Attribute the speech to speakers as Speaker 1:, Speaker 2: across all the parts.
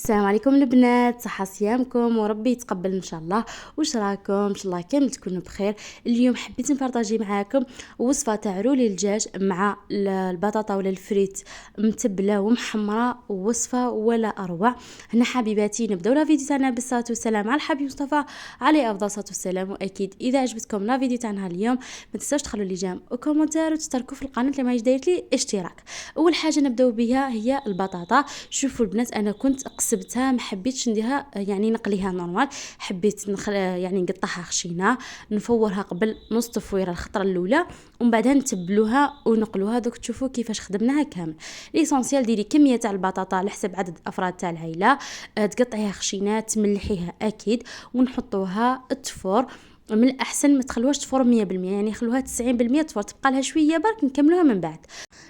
Speaker 1: السلام عليكم البنات، صحة صيامكم وربي يتقبل ان شاء الله. واش راكم؟ ان شاء الله كامل تكونوا بخير. اليوم حبيت نبارطاجي معاكم وصفه تاع رولي الدجاج مع البطاطا ولا الفريت متبله ومحمره، وصفه ولا اروع. هنا حبيباتي نبداو لا فيديو تاعنا بالصلاه والسلام على الحبيب مصطفى عليه افضل الصلاه والسلام. واكيد اذا عجبتكم لا فيديو تاعنا اليوم ما تنساوش تخلوا لي جيم وكومنتار وتشتركوا في القناه اللي ما دايرت لي اشتراك. اول حاجه نبداو بها هي البطاطا. شوفوا البنات، انا كنت قسبتها، ما حبيتش نديرها يعني نقليها نورمال، حبيت يعني نقطعها خشينه، نفورها قبل نص تفويره الخطره الاولى، ومن بعدها نتبلوها ونقلوها. دوك تشوفوا كيفاش خدمناها كامل. ليسونسيال ديري كميه تاع البطاطا على حسب عدد افراد تاع العائله، تقطعيها خشينات، تملحيها اكيد، ونحطوها التفور. من الاحسن ما تخلوهاش تفور 100%، يعني خلوها 90% تفور، تبقى لها شويه برك نكملوها من بعد.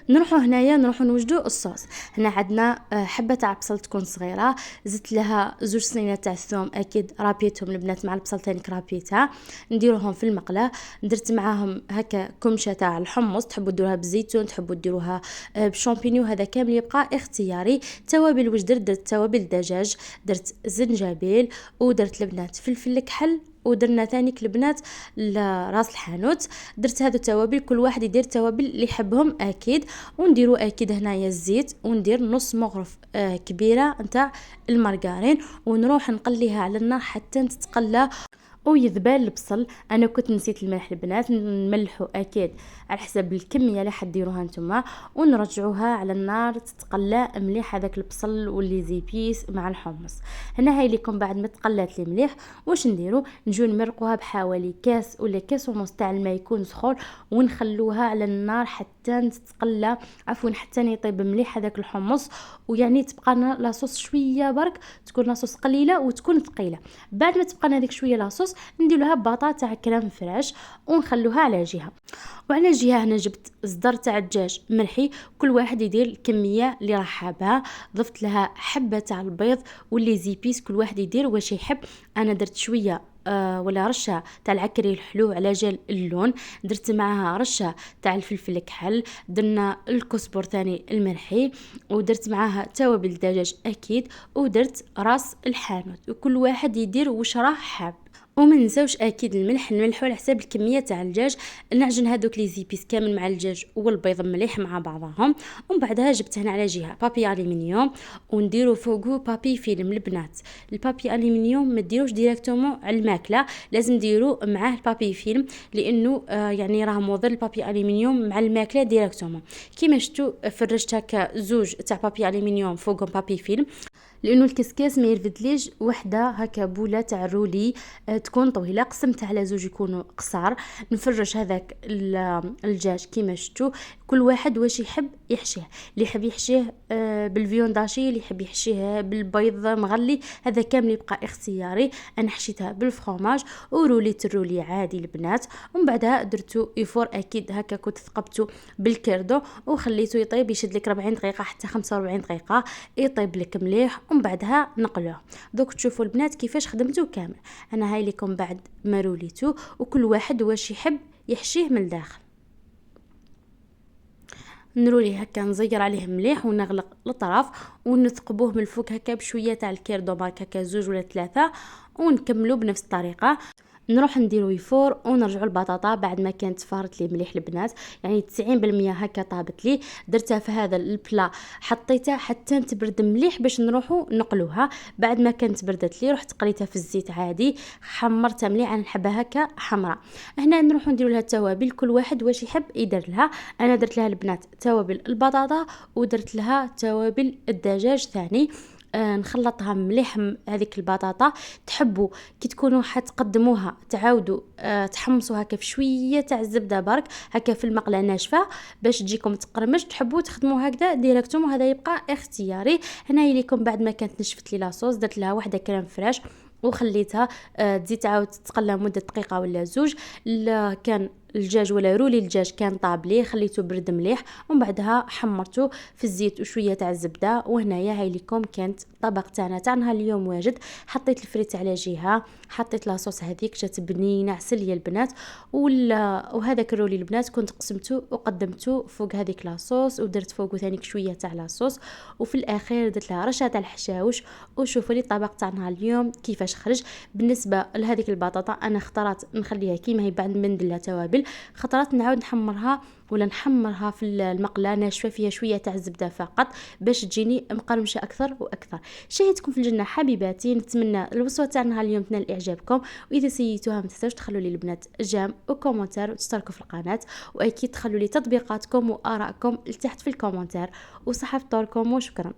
Speaker 1: نروحوا هنايا نوجدوا الصوص. هنا عندنا حبه تاع بصل تكون صغيره، زدت لها زوج سنينات تاع الثوم، اكيد رابيتهم البنات مع البصل تاني رابيتها، نديروهم في المقله. درت معاهم هكا كمشه تاع الحمص، تحبوا ديروها بالزيتون، تحبوا ديروها بالشامبينيو، هذا كامل يبقى اختياري. توابل واش درت توابل الدجاج، درت زنجبيل، ودرت البنات فلفل كحل، ودرنا ثاني البنات راس الحانوت. درت هذو التوابل، كل واحد يدير التوابل اللي يحبهم اكيد. ونديروا اكيد هنايا الزيت، وندير نص مغرف كبيره نتاع المارغرين، ونروح نقليها على النار حتى تتقلى ويذبل البصل. انا كنت نسيت الملح البنات، نملحوا اكيد على حسب الكميه اللي حديروها نتوما، ونرجعوها على النار تتقلى مليح هذاك البصل واللي زيبيس مع الحمص. هنا هاي لكم بعد ما تقلات لي مليح واش نديروا، نجيو نمرقوها بحوالي كاس ولا كاس ونص تاع الماء يكون سخون، ونخلوها على النار حتى تتقلى، عفوا حتى يطيب مليح هذاك الحمص، ويعني تبقى لاصوص شويه برك، تكون لاصوص قليله وتكون ثقيله. بعد ما تبقى هذيك شويه لاصوص ندير لها بطاطا تاع كريم فريش ونخلوها على جهه. وعلى جهه هنا جبت صدر تاع الدجاج مرحي، كل واحد يدير الكميه اللي راح حابها. ضفت لها حبه تاع البيض واللي زيبيس، كل واحد يدير واش يحب. انا درت شويه ولا رشه تاع العكري الحلو على جال اللون، درت معاها رشه تاع الفلفل الكحل، درنا الكزبر ثاني المرحي، ودرت معاها توابل الدجاج اكيد، ودرت راس الحانوت، وكل واحد يدير واش راه حاب. وما نساوش اكيد الملح، نملحوا على حساب الكميه تاع الدجاج. نعجن هذوك لي زيبيس كامل مع الدجاج والبيض مليح مع بعضهم. ومن بعدها جبت هنا على جهه بابي الومنيوم، ونديروا فوقه بابي فيلم. البنات البابي الومنيوم ما ديروش ديريكتومون على الماكله، لازم ديروا معاه البابي فيلم، لانه يعني راه مضر البابي الومنيوم مع الماكله ديريكتومون. كيما شفتوا فرجت هكا زوج تاع بابي الومنيوم فوقهم بابي فيلم، لانه الكسكاس ما يرفدليش وحده هكا بوله تاع رولي تكون طويله، قسمتها على زوج يكونوا قصار. نفرش هذاك الدجاج كيما شفتوا، كل واحد واش يحب يحشيه، اللي يحب يحشيه بالفيون داشي، اللي يحب يحشيه بالبيض مغلي، هذا كامل يبقى اختياري. انا حشيتها بالفرomاج وروليت الرولي عادي البنات. ومن بعدها درتو يفور اكيد هكا، كنت ثقبته بالكردو وخليته يطيب، يشد لك 40 دقيقه حتى 45 دقيقه يطيب لك مليح، ومن بعدها نقلوه. دوك تشوفوا البنات كيفاش خدمته كامل. انا هاي لكم بعد ما روليتو، وكل واحد واش يحب يحشيه من الداخل. نرولي هكا، نزير عليه مليح ونغلق الطرف، ونثقبوه من الفوق هكا بشويه تاع الكيردو مارك هكا زوج ولا ثلاثه، ونكملوا بنفس الطريقه. نروح نديرو يفور ونرجعوا البطاطا بعد ما كانت فارت لي مليح البنات، يعني 90% هكا طابت لي. درتها في هذا البلا، حطيتها حتى تبرد مليح باش نروحوا نقلوها. بعد ما كانت بردت لي رحت قليتها في الزيت عادي، حمرتها مليح، انا نحبها هكا حمراء. هنا نروحوا نديروا لها التوابل، كل واحد واش يحب يدير لها. انا درت لها البنات توابل البطاطا، ودرت لها توابل الدجاج ثاني. نخلطها مليح هذيك البطاطا. تحبوا كي تكونوا حتقدموها تعاودوا تحمصوا هكا في شويه تاع الزبده برك هكا في المقله ناشفه باش تجيكم تقرمش، تحبوا تخدموا هكذا ديريكتوم، وهذا يبقى اختياري. هنا ليكم بعد ما كانت نشفت لي لاصوص، درت لها واحده كريم فريش وخليتها تزيد تعاود تتقلى مده دقيقه ولا زوج. كان الدجاج ولا رولي الدجاج كان طاب ليه، خليته برد مليح، ومن بعدها حمرته في الزيت وشويه تاع الزبده. وهنايا هاي لكم كانت الطبق تاعنا تاع نهار اليوم واجد. حطيت الفريت على جهه، حطيت لاصوص هذيك جات بنينه عسل البنات. وهذاك الرولي البنات كنت قسمته وقدمته فوق هذيك لاصوص، ودرت فوقه ثاني شويه تاع لاصوص، وفي الاخير درت لها رشه تاع الحشاوش. وشوفوا لي الطبق تاع نهار اليوم كيفاش خرج. بالنسبه لهذيك البطاطا انا اختارت نخليها كيما هي بعد ما ندير لها توابل، خطرات نعاود نحمرها ولا نحمرها في المقله ناشفه فيها شويه تاع الزبده فقط باش تجيني مقرمشه اكثر واكثر. شاهدتكم في الجنه حبيباتي، نتمنى الوصفه تاع نهار اليوم تنال اعجابكم، واذا سيتوها ما تنساوش تخلوا لي البنات جيم وكومنتار وتشتركوا في القناه، واكيد تخلوا لي تطبيقاتكم وارائكم لتحت في الكومنتار. وصحه فطوركم وشكرا.